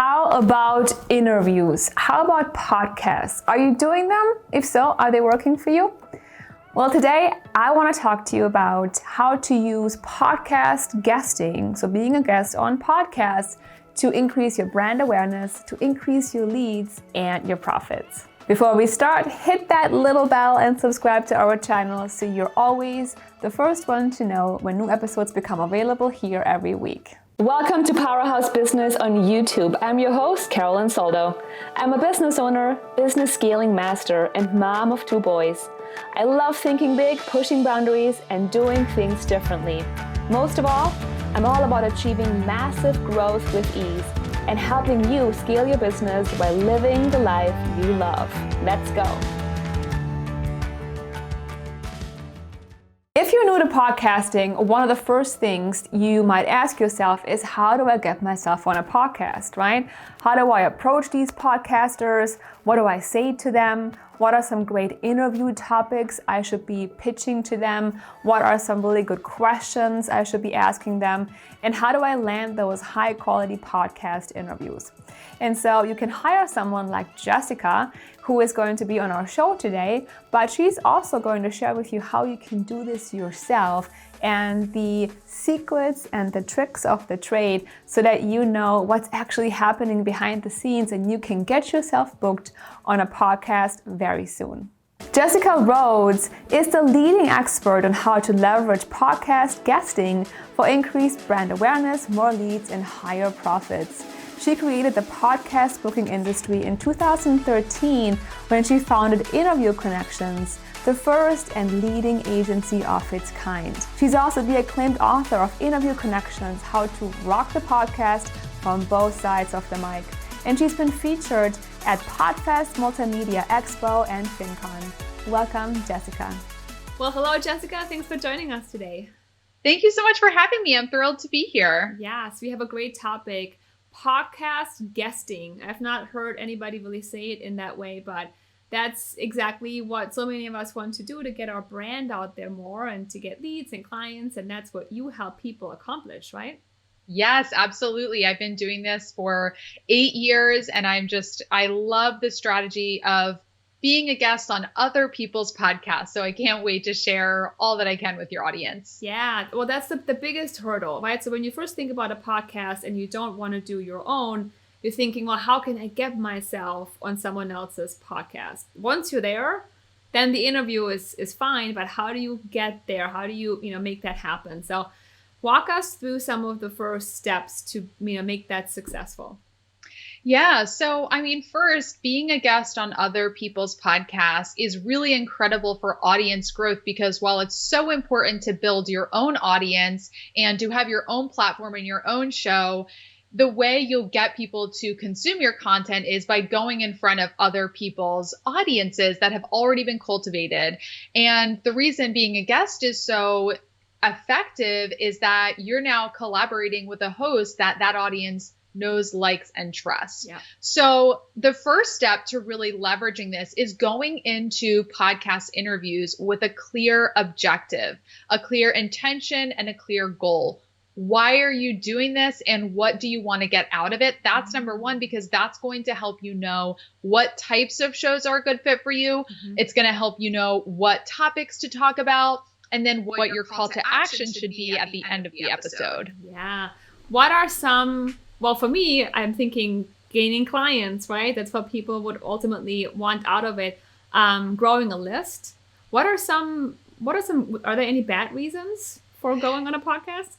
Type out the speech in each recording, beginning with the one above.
How about interviews? How about podcasts? Are you doing them? If so, are they working for you? Well, today I want to talk to you about how to use podcast guesting, so being a guest on podcasts, to increase your brand awareness, to increase your leads and your profits. Before we start, hit that little bell and subscribe to our channel so you're always the first one to know when new episodes become available here every week. Welcome to Powerhouse Business on YouTube. I'm your host, Carolin Soldo. I'm a business owner, business scaling master, and mom of 2 boys. I love thinking big, pushing boundaries, and doing things differently. Most of all, I'm all about achieving massive growth with ease and helping you scale your business while living the life you love. Let's go. If you're new to podcasting, one of the first things you might ask yourself is, how do I get myself on a podcast, right? How do I approach these podcasters? What do I say to them? What are some great interview topics I should be pitching to them? What are some really good questions I should be asking them? And how do I land those high quality podcast interviews? And so you can hire someone like Jessica, who is going to be on our show today, but she's also going to share with you how you can do this yourself and the secrets and the tricks of the trade so that you know what's actually happening behind the scenes and you can get yourself booked on a podcast very soon. Jessica Rhodes is the leading expert on how to leverage podcast guesting for increased brand awareness, more leads, and higher profits. She created the podcast booking industry in 2013 when she founded Interview Connections, the first and leading agency of its kind. She's also the acclaimed author of Interview Connections, How to Rock the Podcast from Both Sides of the Mic. And she's been featured at Podfest, Multimedia Expo, and FinCon. Welcome, Jessica. Well, hello, Jessica. Thanks for joining us today. Thank you so much for having me. I'm thrilled to be here. Yes, we have a great topic. Podcast guesting. I've not heard anybody really say it in that way, but that's exactly what so many of us want to do to get our brand out there more and to get leads and clients. And that's what you help people accomplish, right? Yes, absolutely. I've been doing this for 8 years and I love the strategy of being a guest on other people's podcasts. So I can't wait to share all that I can with your audience. Yeah, well, that's the biggest hurdle, right? So when you first think about a podcast and you don't want to do your own, you're thinking, well, how can I get myself on someone else's podcast? Once you're there, then the interview is fine, but how do you get there? How do you make that happen? So walk us through some of the first steps to make that successful. Yeah. So, first, being a guest on other people's podcasts is really incredible for audience growth because while it's so important to build your own audience and to have your own platform and your own show, the way you'll get people to consume your content is by going in front of other people's audiences that have already been cultivated. And the reason being a guest is so effective is that you're now collaborating with a host that audience knows, likes, and trusts. Yeah. So the first step to really leveraging this is going into podcast interviews with a clear objective, a clear intention, and a clear goal. Why are you doing this and what do you want to get out of it? That's number one, because that's going to help you know what types of shows are a good fit for you. Mm-hmm. It's going to help you know what topics to talk about and then what your call to action should be at the end of the episode. Yeah. What are some... Well, for me, I'm thinking gaining clients, right? That's what people would ultimately want out of it. Growing a list. Are there any bad reasons for going on a podcast?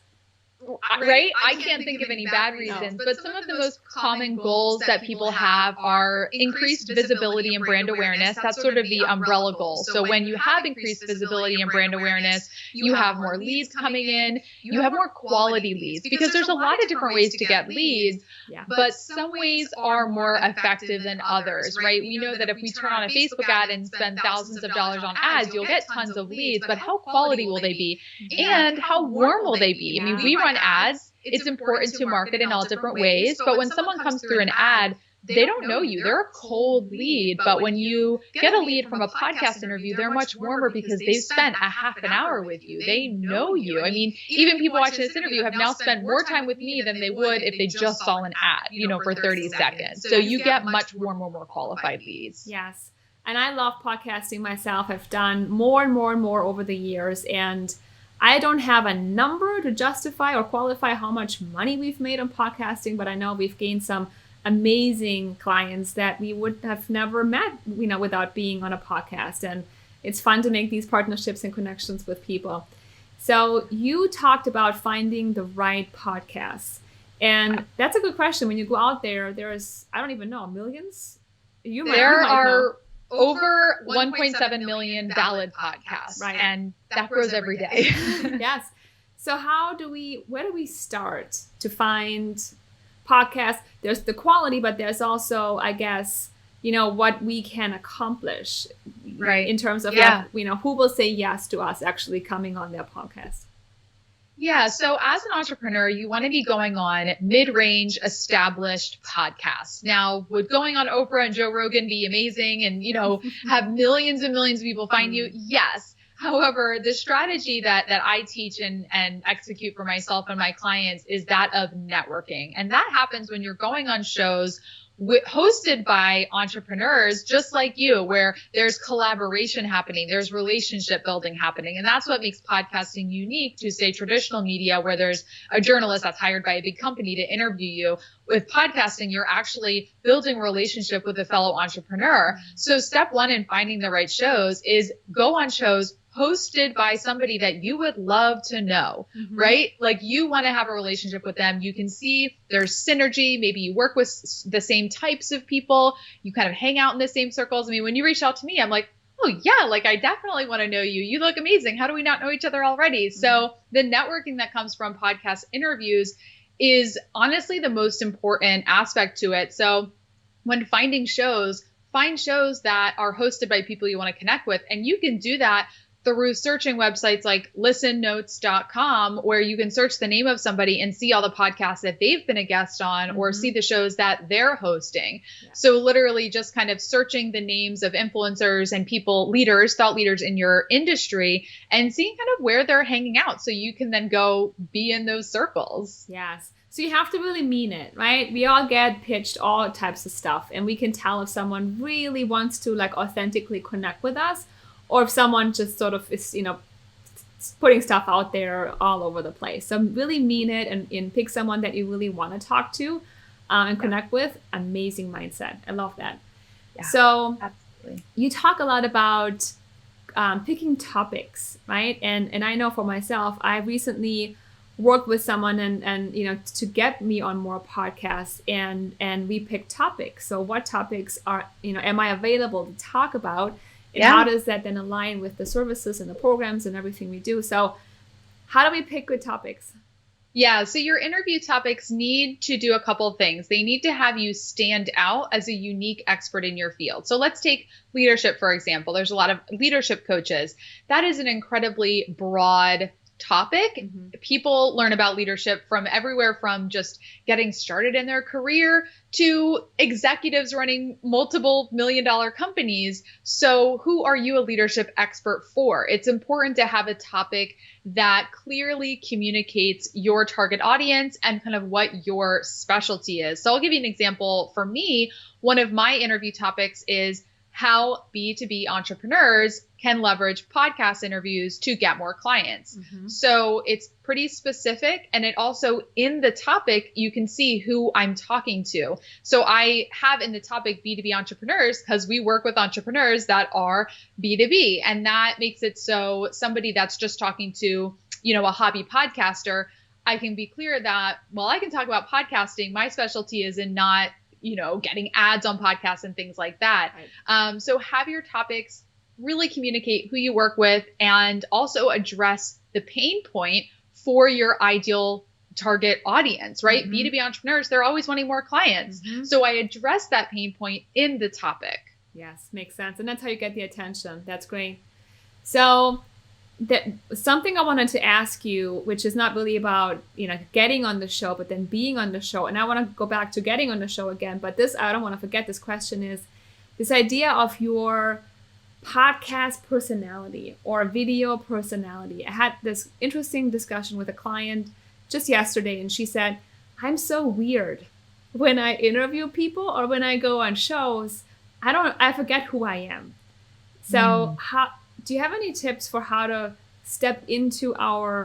Right? I can't think of any bad reasons, but some of the most common goals that people have are increased visibility and brand awareness. That's sort of the umbrella goal. So when you have increased visibility and brand awareness, you have more leads coming in, you have more quality leads because there's a lot of different ways to get leads, but some ways are more effective than others, right? We know that if we turn on a Facebook ad and spend thousands of dollars on ads, you'll get tons of leads, but how quality will they be? And how warm will they be? We run ads. It's important to market in all different ways, but when someone comes through an ad, they don't know you. They're a cold lead. But when you get a lead from a podcast interview, they're much warmer because they've spent a half an hour with you. They know you. I mean, even people watching this interview have now spent more time with me than they would if they just saw an ad, for 30 seconds. So you get much warmer, more qualified leads. Yes. And I love podcasting myself. I've done more and more and more over the years. And I don't have a number to justify or qualify how much money we've made on podcasting, but I know we've gained some amazing clients that we would have never met, without being on a podcast. And it's fun to make these partnerships and connections with people. So you talked about finding the right podcasts. And that's a good question. When you go out there, there's, I don't even know, millions? There are over 1.7 million valid podcasts, right? And that grows every day. Yes. So where do we start to find podcasts? There's the quality, but there's also, I guess, what we can accomplish, right? In terms of, who will say yes to us actually coming on their podcast. Yeah. So as an entrepreneur, you want to be going on mid-range established podcasts. Now, would going on Oprah and Joe Rogan be amazing and, have millions and millions of people find you? Yes. However, the strategy that I teach and execute for myself and my clients is that of networking. And that happens when you're going on shows hosted by entrepreneurs just like you, where there's collaboration happening, there's relationship building happening. And that's what makes podcasting unique to, say, traditional media, where there's a journalist that's hired by a big company to interview you. With podcasting, you're actually building a relationship with a fellow entrepreneur. So step one in finding the right shows is go on shows hosted by somebody that you would love to know, right? Like you want to have a relationship with them. You can see there's synergy. Maybe you work with the same types of people. You kind of hang out in the same circles. I mean, when you reach out to me, I'm like, oh yeah, like I definitely want to know you. You look amazing. How do we not know each other already? So the networking that comes from podcast interviews is honestly the most important aspect to it. So when finding shows, find shows that are hosted by people you want to connect with. And you can do that through searching websites like listennotes.com, where you can search the name of somebody and see all the podcasts that they've been a guest on or see the shows that they're hosting. Yeah. So literally just kind of searching the names of influencers and people, leaders, thought leaders in your industry, and seeing kind of where they're hanging out. So you can then go be in those circles. Yes. So you have to really mean it, right? We all get pitched all types of stuff, and we can tell if someone really wants to like authentically connect with us, or if someone just sort of is, putting stuff out there all over the place. So really mean it and pick someone that you really want to talk to and connect with. Amazing mindset. I love that. Yeah, so absolutely. You talk a lot about picking topics, right? And I know for myself, I recently worked with someone and to get me on more podcasts and we picked topics. So what topics are, am I available to talk about? And how does that then align with the services and the programs and everything we do? So how do we pick good topics? Yeah, so your interview topics need to do a couple of things. They need to have you stand out as a unique expert in your field. So let's take leadership, for example. There's a lot of leadership coaches. That is an incredibly broad topic. People learn about leadership from everywhere from just getting started in their career to executives running multiple million-dollar companies. So who are you a leadership expert for? It's important to have a topic that clearly communicates your target audience and kind of what your specialty is. So I'll give you an example. For me, one of my interview topics is how B2B entrepreneurs can leverage podcast interviews to get more clients. So it's pretty specific. And it also, in the topic, you can see who I'm talking to. So I have in the topic B2B entrepreneurs because we work with entrepreneurs that are B2B. And that makes it so somebody that's just talking to, a hobby podcaster, I can be clear that, well, I can talk about podcasting. My specialty is in not getting ads on podcasts and things like that. Right. So have your topics really communicate who you work with and also address the pain point for your ideal target audience, right? B2B entrepreneurs, they're always wanting more clients. So I address that pain point in the topic. Yes, makes sense. And that's how you get the attention. That's great. So that something I wanted to ask you, which is not really about, getting on the show, but then being on the show. And I want to go back to getting on the show again. But I don't want to forget this question is this idea of your podcast personality or video personality. I had this interesting discussion with a client just yesterday, and she said, I'm so weird. When I interview people or when I go on shows, I forget who I am. So do you have any tips for how to step into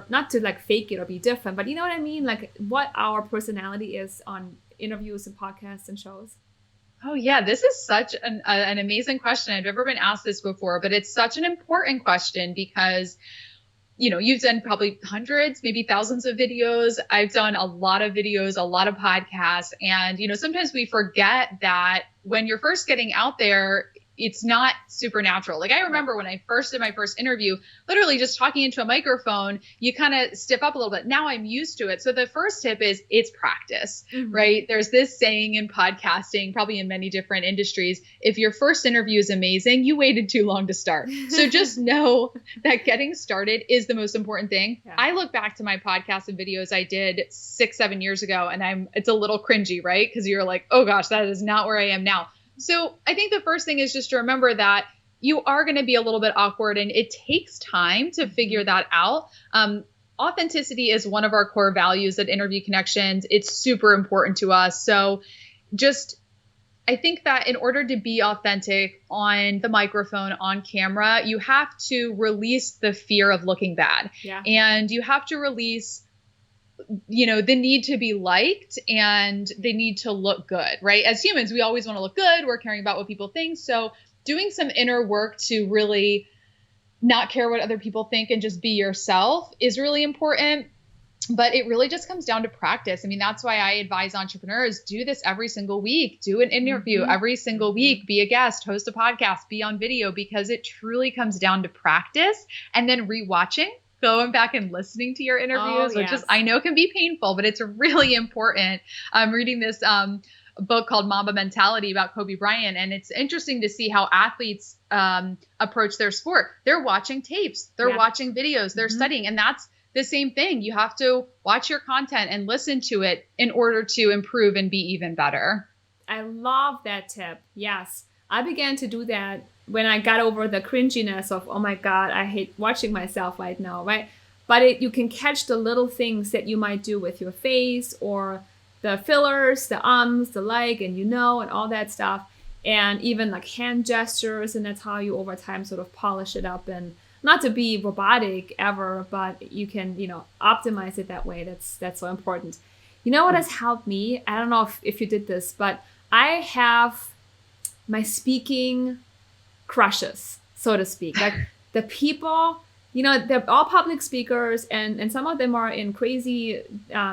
not to like fake it or be different, but you know what I mean? Like what our personality is on interviews and podcasts and shows? Oh yeah, this is such an amazing question. I've never been asked this before, but it's such an important question because you've done probably hundreds, maybe thousands of videos. I've done a lot of videos, a lot of podcasts. And, sometimes we forget that when you're first getting out there, it's not supernatural. Like I remember when I first did my first interview, literally just talking into a microphone, you kind of stiff up a little bit. Now I'm used to it. So the first tip is it's practice, right? There's this saying in podcasting, probably in many different industries, if your first interview is amazing, you waited too long to start. So just know that getting started is the most important thing. Yeah. I look back to my podcasts and videos I did 6-7 years ago, and it's a little cringy, right? Because you're like, oh gosh, that is not where I am now. So I think the first thing is just to remember that you are going to be a little bit awkward and it takes time to figure that out. Authenticity is one of our core values at Interview Connections. It's super important to us. So I think that in order to be authentic on the microphone, on camera, you have to release the fear of looking bad. Yeah. And you have to release the need to be liked and the need to look good, right? As humans, we always want to look good. We're caring about what people think. So doing some inner work to really not care what other people think and just be yourself is really important. But it really just comes down to practice. I mean, that's why I advise entrepreneurs, do this every single week, do an interview every single week, be a guest, host a podcast, be on video, because it truly comes down to practice and then rewatching. Going back and listening to your interviews, which is, I know can be painful, but it's really important. I'm reading this book called Mamba Mentality about Kobe Bryant. And it's interesting to see how athletes approach their sport. They're watching tapes, they're watching videos, they're studying. And that's the same thing. You have to watch your content and listen to it in order to improve and be even better. I love that tip. Yes. I began to do that when I got over the cringiness of, oh my God, I hate watching myself right now, right? But you can catch the little things that you might do with your face or the fillers, the the like, and and all that stuff. And even like hand gestures, and that's how you over time sort of polish it up. And not to be robotic ever, but you can, optimize it that way. That's so important. You know what has helped me? I don't know if you did this, but I have my speaking crushes, so to speak. Like the people, they're all public speakers and some of them are in crazy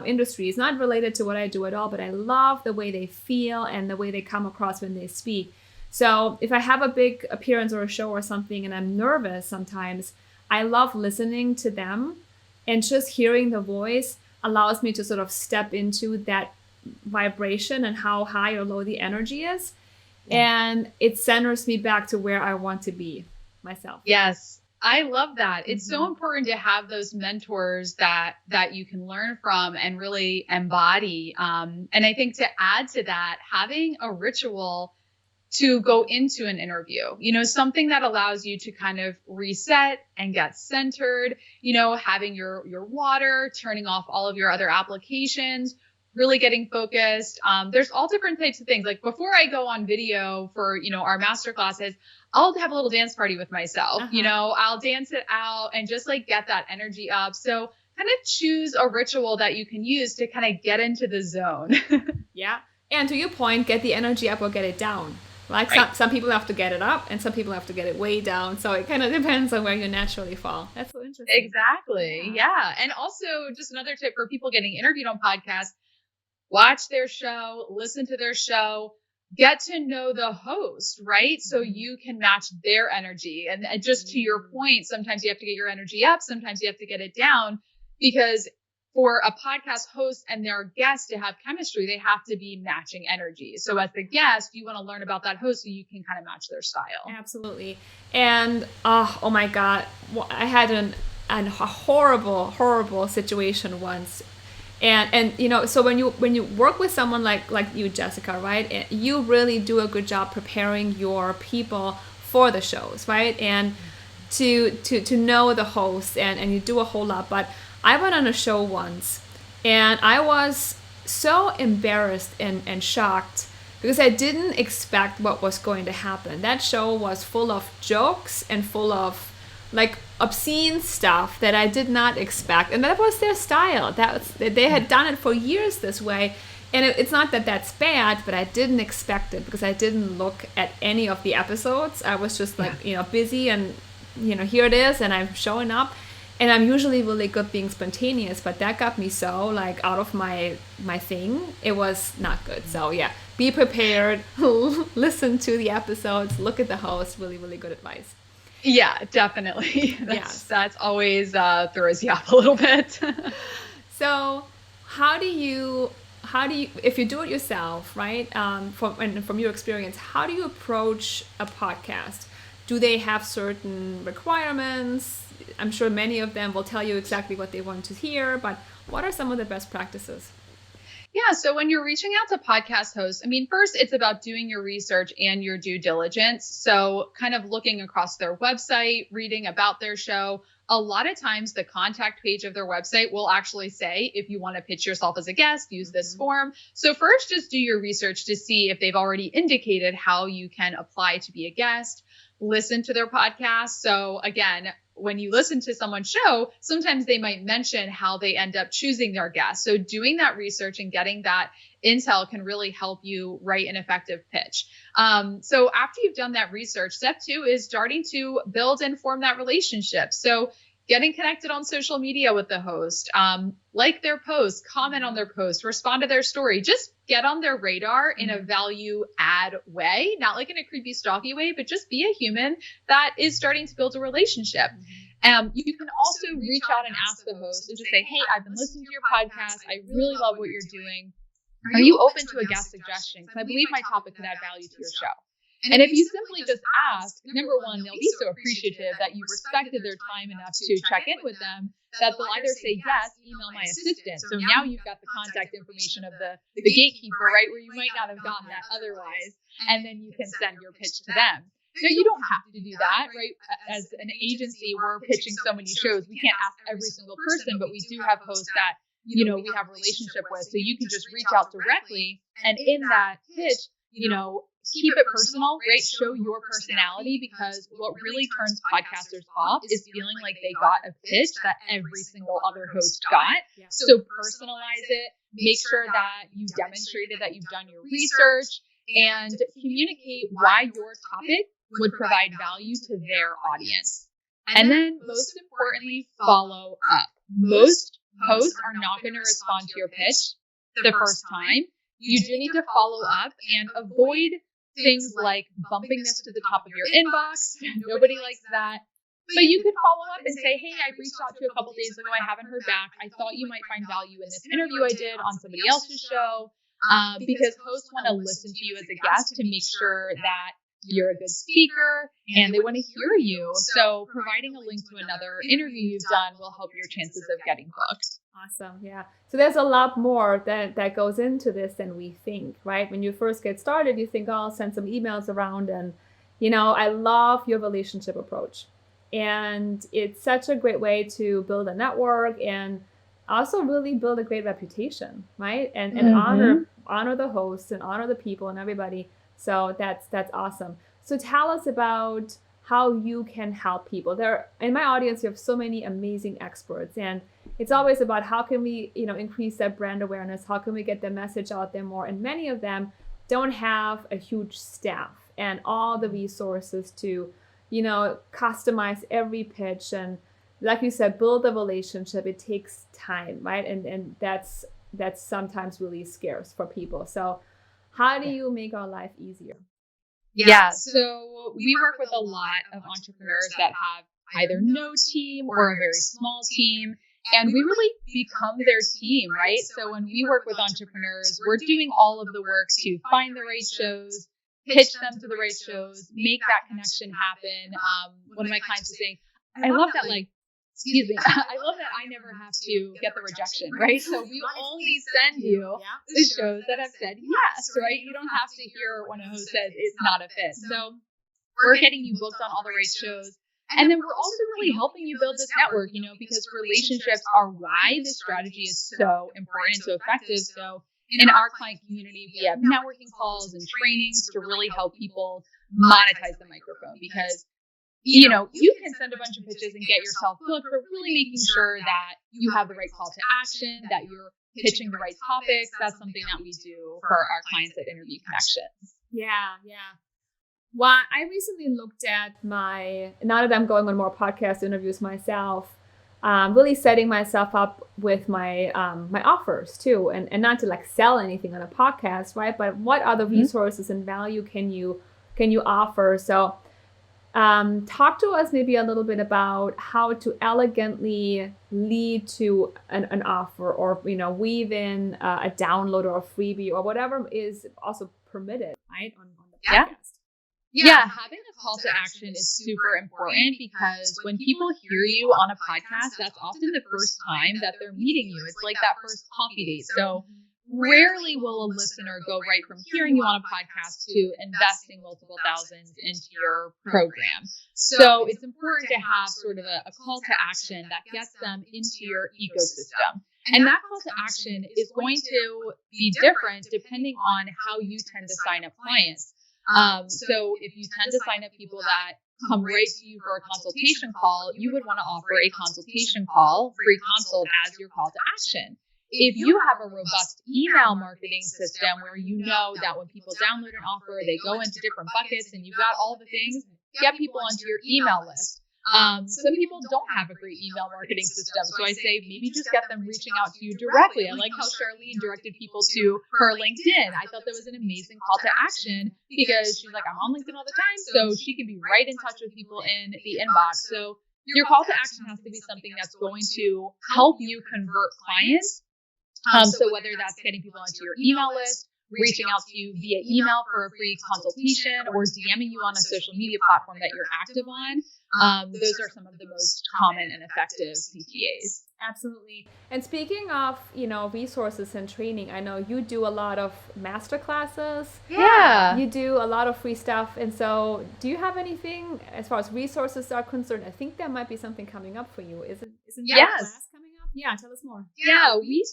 industries, not related to what I do at all, but I love the way they feel and the way they come across when they speak. So if I have a big appearance or a show or something and I'm nervous sometimes, I love listening to them, and just hearing the voice allows me to sort of step into that vibration and how high or low the energy is. And it centers me back to where I want to be myself. Yes, I love that. It's so important to have those mentors that you can learn from and really embody. And I think to add to that, having a ritual to go into an interview, something that allows you to kind of reset and get centered, having your water, turning off all of your other applications, really getting focused. There's all different types of things. Like before I go on video for, our master classes, I'll have a little dance party with myself. I'll dance it out and just like get that energy up. So kind of choose a ritual that you can use to kind of get into the zone. Yeah. And to your point, get the energy up or get it down. Like right. Some people have to get it up and some people have to get it way down. So it kind of depends on where you naturally fall. That's so interesting. Exactly. Yeah. And also just another tip for people getting interviewed on podcasts, watch their show, listen to their show, get to know the host, right? So you can match their energy. And just to your point, sometimes you have to get your energy up. Sometimes you have to get it down, because for a podcast host and their guest to have chemistry, they have to be matching energy. So as the guest, you want to learn about that host so you can kind of match their style. Absolutely. And oh my God, I had a horrible situation once. And so when you work with someone like you, Jessica, right, you really do a good job preparing your people for the shows, right, and to know the host, and you do a whole lot. But I went on a show once, and I was so embarrassed and shocked because I didn't expect what was going to happen. That show was full of jokes and full of like obscene stuff that I did not expect, and that was their style. They had done it for years this way, and it's not that that's bad, but I didn't expect it because I didn't look at any of the episodes. I was just like busy, and here it is, and I'm showing up, and I'm usually really good being spontaneous, but that got me so like out of my thing. It was not good. So yeah, be prepared, listen to the episodes, look at the host. Really, really good advice. Yeah, definitely. That's always throws you off a little bit. So how do you, if you do it yourself, right? From your experience, how do you approach a podcast? Do they have certain requirements? I'm sure many of them will tell you exactly what they want to hear, but what are some of the best practices? Yeah. So when you're reaching out to podcast hosts, I mean, first, it's about doing your research and your due diligence. So kind of looking across their website, reading about their show. A lot of times the contact page of their website will actually say, if you want to pitch yourself as a guest, use this form. So first, just do your research to see if they've already indicated how you can apply to be a guest. Listen to their podcast. So again, when you listen to someone's show, sometimes they might mention how they end up choosing their guests. So doing that research and getting that intel can really help you write an effective pitch. So after you've done that research, step 2 is starting to build and form that relationship. So getting connected on social media with the host, like their posts, comment on their posts, respond to their story, just get on their radar in a value add way, not like in a creepy stalky way, but just be a human that is starting to build a relationship. You can also reach out and ask the host and just say, hey, I've been listening to your podcast. I really love what you're doing. Are you open to a guest suggestion? Because I believe my topic could add value to your show. And if you simply just ask, number one, they'll be so appreciative that you respected their time enough to check in with them that they'll either say, yes, email my assistant. So now you've got the contact information of the gatekeeper, right, where you might not have gotten that otherwise. And then you can send your pitch to them. No, you don't have to do that, right? As an agency, we're pitching so many shows. We can't ask every single person, but we do have hosts that, we have a relationship with. So you can just reach out directly. And in that pitch, keep it personal, right? Show your personality, because what really turns podcasters off is feeling like they got a pitch that every single other host got. So personalize it, make sure that you demonstrated that you've done your research, and communicate why your topic would provide value to their audience. And then most importantly, follow up. Most hosts are not going to respond to your pitch the first time. You do need to follow up and avoid things like bumping this to the top of your inbox. Nobody likes that. But you could follow up and say, hey, I reached out to you a couple days ago. I haven't heard back. I thought you might find value in this interview I did on somebody else's show. Because hosts want to listen to you as a guest to make sure that you're a good speaker and they want to hear you. So providing a link to another interview you've done will help your chances of getting booked. Awesome. Yeah. So there's a lot more that goes into this than we think, right? When you first get started, you think, oh, I'll send some emails around. And, I love your relationship approach. And it's such a great way to build a network and also really build a great reputation, right? And honor the hosts and honor the people and everybody. So that's awesome. So tell us about how you can help people. In my audience, you have so many amazing experts, and it's always about how can we, increase that brand awareness? How can we get the message out there more? And many of them don't have a huge staff and all the resources to, customize every pitch. And like you said, build a relationship. It takes time, right? And that's sometimes really scarce for people. So how do you make our life easier? Yeah. So we work with a lot of entrepreneurs that have either no team or a very small team. And we really become their team, right? So when we work with entrepreneurs, we're doing all of the work to find the right shows, pitch them to the right shows, make that connection happen. One of my clients was saying, I love that, excuse me, I love that I never have to get the rejection, right? So we only send you the shows that have said yes, right? You don't have to hear when a host says it's not a fit. So we're getting you booked on all the right shows. And then we're also really helping you build this network, because relationships are why this strategy is so important and so effective. So in our client community, we have networking calls and trainings to really help people monetize the microphone, because you can send a bunch of pitches and get yourself booked, but really making sure that you have the right call to action, that you're pitching the right topics. That's something that we do for our clients at Interview Connections. Yeah. Well, I recently looked at now that I'm going on more podcast interviews myself, really setting myself up with my offers too, and not to like sell anything on a podcast, right? But what other resources and value can you offer? So talk to us maybe a little bit about how to elegantly lead to an offer, or weave in a download or a freebie or whatever is also permitted, right, on the podcast. Yeah, having a call to action is super important, because when people hear you on a podcast, that's often the first time that they're meeting you. It's like that first coffee date. So rarely will a listener go right from hearing you on a podcast to investing multiple thousands into your program. So it's important to have sort of a call to action that gets them into your ecosystem. And that call to action is going to be different depending on how you tend to sign up clients. So if you tend to sign up people that come right to you for a consultation call, you would want to offer a consultation call, free consult, as your call to action. If you have a robust email marketing system where you know that when people download an offer, they go into different buckets and you've got all the things, get people onto your email list. Some people don't have a great email marketing system. So I say maybe just get them reaching out to you directly. I like how Charlene directed people to her LinkedIn. I thought that was an amazing call to action, because she's like, I'm on LinkedIn all the time. So she can be right in touch with people in the inbox. So your call to action has to be something that's going to help you convert clients. So whether that's getting people onto your email list, reaching out to you via email for a free consultation, or DMing you on a social media platform that you're active on. Those are some of the most common and effective CTAs. Absolutely. And speaking of, resources and training, I know you do a lot of master classes. Yeah. You do a lot of free stuff. And so do you have anything as far as resources are concerned? I think there might be something coming up for you. Isn't there a class coming up? Yeah, tell us more. Yeah, we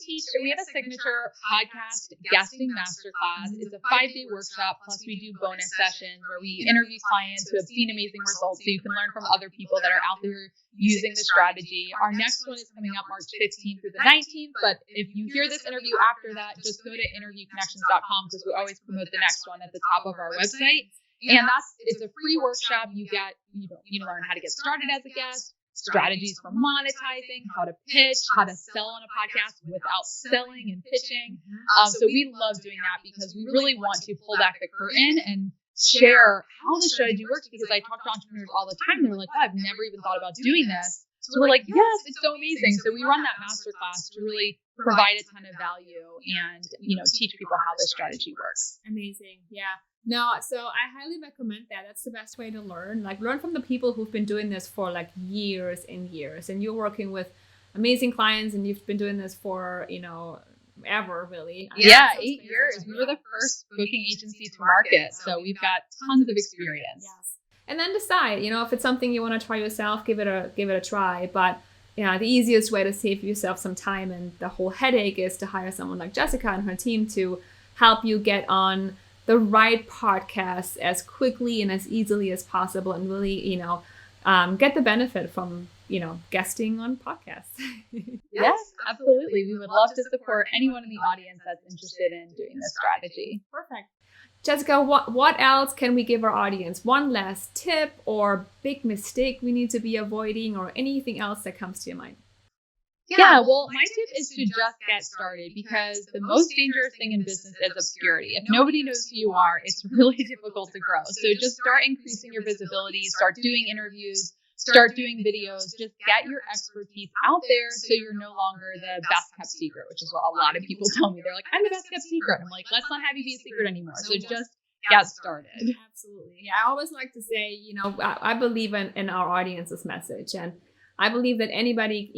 have a signature podcast guesting masterclass. It's a 5-day workshop, plus we do bonus sessions where we interview clients who have seen amazing results, so you can learn from other people that are out there using the strategy. Our next one is coming up March 15th through the 19th, but if you hear this interview after that, just go to interviewconnections.com, because we always promote the next one at the top of our website. And it's a free workshop. You learn how to get started as a guest, strategies for monetizing, how to pitch, how to sell on a podcast without selling and pitching. So we love doing that, because we really want to pull back the curtain and share how the strategy works, because I talk to entrepreneurs all the time. They're like, oh, I've never even thought about doing this. So we're like, yes, it's so amazing. So we run that masterclass to really provide a ton of value and, teach people how this strategy works. Amazing. Yeah. No, so I highly recommend that. That's the best way to learn. Like, learn from the people who've been doing this for like years and years. And you're working with amazing clients, and you've been doing this for, ever, really. Yeah, 8 years. We were the first booking agency to market. So we've got tons of experience. Yes. And then decide, if it's something you want to try yourself, give it a try. But the easiest way to save yourself some time and the whole headache is to hire someone like Jessica and her team to help you get on the right podcast as quickly and as easily as possible, and really, get the benefit from, guesting on podcasts. Yes, absolutely. We would love to support anyone in the audience that's interested in doing this strategy. Perfect. Jessica, what else can we give our audience? One last tip or big mistake we need to be avoiding, or anything else that comes to your mind? Yeah, well, my tip is to just get started, because the most dangerous thing in business is obscurity. If nobody knows who you are, it's really difficult to grow. So just start increasing your visibility, start doing interviews, start doing videos, just get your expertise out there so you're no longer the best kept secret, which is what a lot of people tell me. They're like, I'm the best kept secret. I'm like, let's not have you be a secret anymore. So just get started. Absolutely. Yeah, I always like to say, I believe in our audience's message. And I believe that anybody,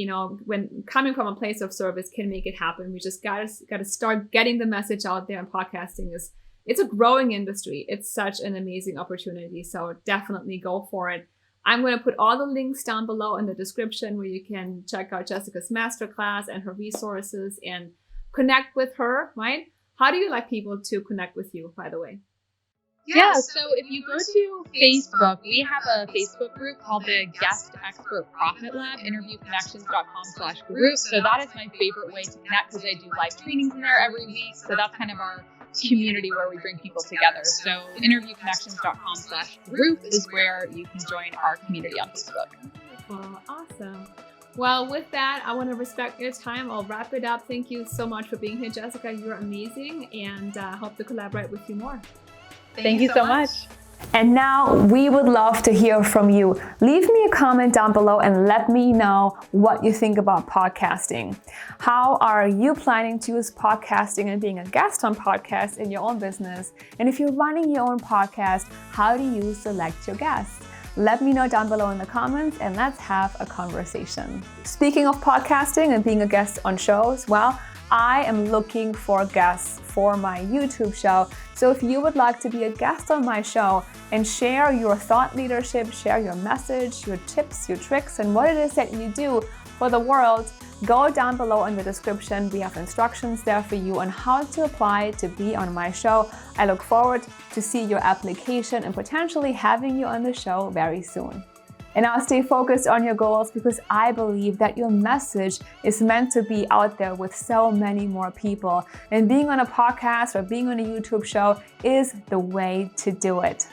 when coming from a place of service can make it happen. We just gotta start getting the message out there. And podcasting it's a growing industry. It's such an amazing opportunity. So definitely go for it. I'm going to put all the links down below in the description where you can check out Jessica's masterclass and her resources and connect with her, right? How do you like people to connect with you, by the way? Yeah, so if you go to Facebook, we have a Facebook group called the Guest Expert Profit Lab, interviewconnections.com/group. So that is my favorite way to connect because I do live trainings in there every week. So that's kind of our community where we bring people together. So interviewconnections.com/group is where you can join our community on Facebook. Well, awesome. Well, with that, I want to respect your time. I'll wrap it up. Thank you so much for being here, Jessica. You're amazing, and hope to collaborate with you more. Thank you so much. And now we would love to hear from you. Leave me a comment down below and let me know what you think about podcasting. How are you planning to use podcasting and being a guest on podcasts in your own business? And if you're running your own podcast, how do you select your guests? Let me know down below in the comments and let's have a conversation. Speaking of podcasting and being a guest on shows, well, I am looking for guests for my YouTube show. So if you would like to be a guest on my show and share your thought leadership, share your message, your tips, your tricks, and what it is that you do for the world, go down below in the description. We have instructions there for you on how to apply to be on my show. I look forward to see your application and potentially having you on the show very soon. And now stay focused on your goals because I believe that your message is meant to be out there with so many more people. And being on a podcast or being on a YouTube show is the way to do it.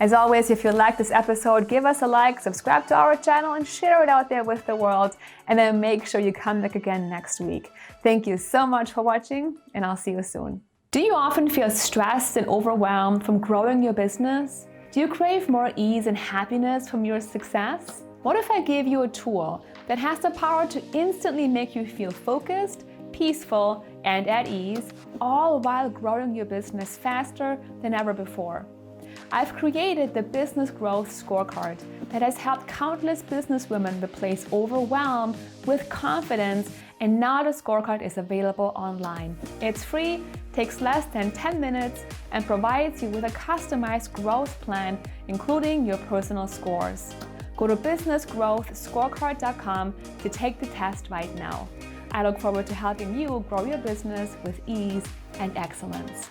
As always, if you like this episode, give us a like, subscribe to our channel, and share it out there with the world. And then make sure you come back again next week. Thank you so much for watching, and I'll see you soon. Do you often feel stressed and overwhelmed from growing your business? Do you crave more ease and happiness from your success? What if I gave you a tool that has the power to instantly make you feel focused, peaceful, and at ease, all while growing your business faster than ever before? I've created the Business Growth Scorecard that has helped countless businesswomen replace overwhelm with confidence, and now the scorecard is available online. It's free, takes less than 10 minutes, and provides you with a customized growth plan, including your personal scores. Go to businessgrowthscorecard.com to take the test right now. I look forward to helping you grow your business with ease and excellence.